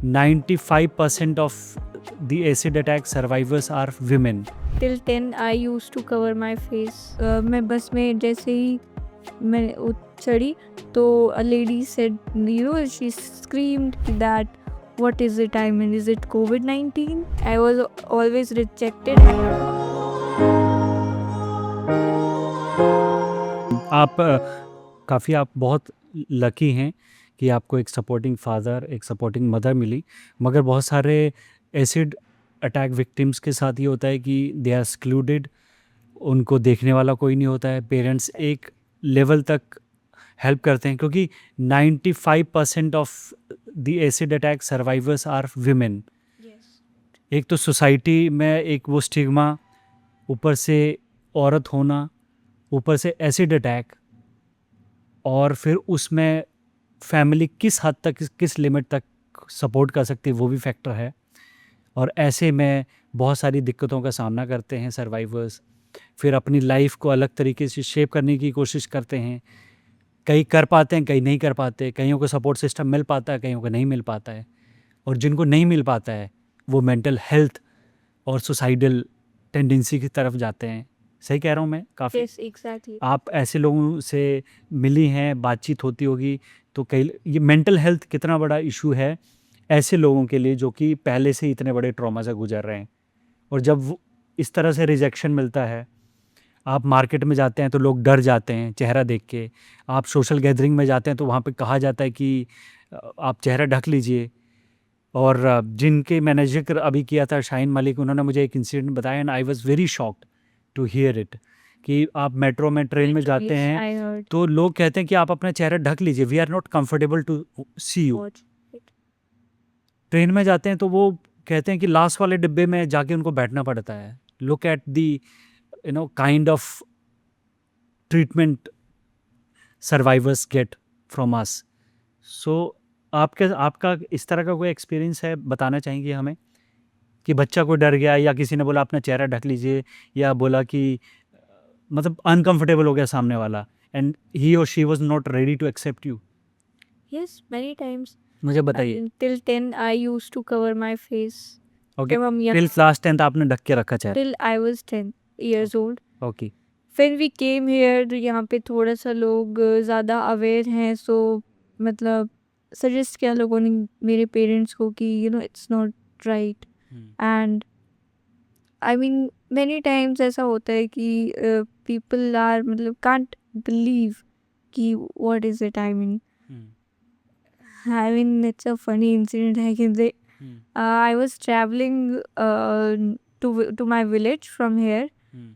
95% of the acid attack survivors are women. Till 10 I used to cover my face. मैं बस में जैसे ही मैं चढ़ी तो a lady said, she screamed that what is it, I mean, is it COVID-19? I was always rejected. आप आप बहुत लकी हैं कि आपको एक सपोर्टिंग फादर, एक सपोर्टिंग मदर मिली, मगर बहुत सारे एसिड अटैक विक्टिम्स के साथ ये होता है कि दे आर एक्सक्लूडेड, उनको देखने वाला कोई नहीं होता है। पेरेंट्स एक लेवल तक हेल्प करते हैं क्योंकि 95% of the acid attack survivors are women. एक तो सोसाइटी में एक वो स्टिग्मा, ऊपर से औरत होना, ऊपर से एसिड अटैक, और फिर उसमें फैमिली किस हद तक, किस लिमिट तक सपोर्ट कर सकती है वो भी फैक्टर है। और ऐसे में बहुत सारी दिक्कतों का सामना करते हैं सर्वाइवर्स, फिर अपनी लाइफ को अलग तरीके से शेप करने की कोशिश करते हैं। कई कर पाते हैं, कई नहीं कर पाते, कईयों को सपोर्ट सिस्टम मिल पाता है, कईयों को नहीं मिल पाता है। और जिनको नहीं मिल पाता है वो मेंटल हेल्थ और सुसाइडल टेंडेंसी की तरफ जाते हैं। सही कह रहा हूँ मैं? काफ़ी Yes, exactly. आप ऐसे लोगों से मिली हैं, बातचीत होती होगी, तो कई ये मेंटल हेल्थ कितना बड़ा इशू है ऐसे लोगों के लिए जो कि पहले से इतने बड़े ट्रॉमा से गुजर रहे हैं। और जब इस तरह से रिजेक्शन मिलता है, आप मार्केट में जाते हैं तो लोग डर जाते हैं चेहरा देख के, आप सोशल गैदरिंग में जाते हैं तो वहाँ पे कहा जाता है कि आप चेहरा ढक लीजिए। और जिनके मैंने जिक्र अभी किया था, शाहीन मलिक, उन्होंने मुझे एक इंसिडेंट बताया and I was very shocked to hear it कि आप मेट्रो में, ट्रेन में जाते Yes, हैं I heard. तो लोग कहते हैं कि आप अपना चेहरा ढक लीजिए, we are not comfortable to see you. Watch it. Train में जाते हैं तो वो कहते हैं कि लास्ट वाले डिब्बे में जाके उनको बैठना पड़ता है। Look at the kind of treatment survivors get from us. So आपका इस तरह का कोई एक्सपीरियंस है, बताना चाहेंगे हमें कि बच्चा कोई डर गया या किसी ने बोला अपना चेहरा ढक लीजिए, या बोला कि मतलब अनकंफर्टेबल हो गया सामने वाला एंड ही और she was not ready to accept you? Yes, many times. मुझे बताइए। Till 10 I used to cover my face. Okay, जब हम young, टिल क्लास 10th आपने ढक के रखा चेहरा? till I was 10 years old. Okay. When we came here तो यहाँ पे थोड़ा सा लोग ज़्यादा अवेयर हैं, सो मतलब सजेस्ट किया लोगों ने मेरे पेरेंट्स को कि it's not right. And I mean many times ऐसा होता है कि people are मतलब can't believe कि what is it, I mean it's a funny incident I can say. I was traveling to my village from here,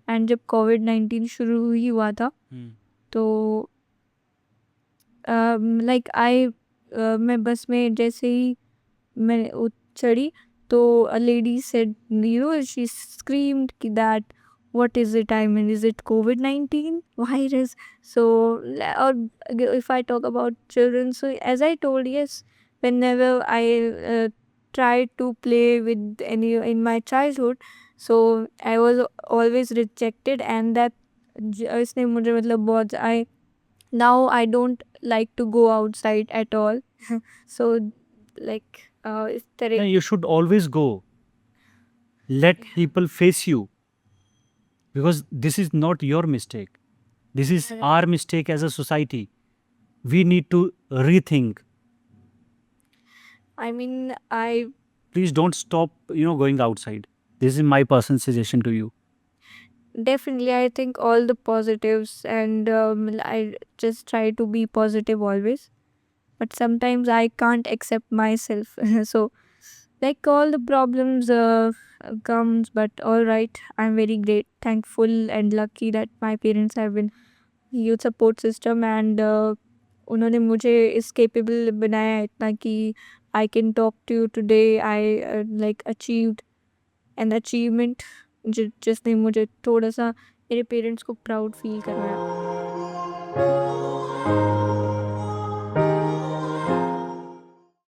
and जब COVID-19 शुरू ही हुआ था तो like मैं बस में जैसे ही मैं चढ़ी तो a lady said, she screamed that what is it, I mean, is it COVID-19 virus? So or if I talk about children, so as I told, yes, whenever I tried to play with any in my childhood, so I was always rejected, and that इसने मुझे मतलब बहुत now I don't like to go outside at all. So like इस तरह You should always go, let people face you, because this is not your mistake, this is our mistake as a society. We need to rethink. I mean I Please don't stop going outside. This is my personal suggestion to you. definitely I think all the positives, and I just try to be positive always, but sometimes I can't accept myself. So like all the problems comes, but all right, I'm very great, thankful and lucky that my parents have been youth support system, and उन्होंने मुझे इस capable बनाया है इतना कि I can talk to you today. I like achieved an achievement जिसने मुझे थोड़ा सा मेरे पेरेंट्स को प्राउड फील करवाया।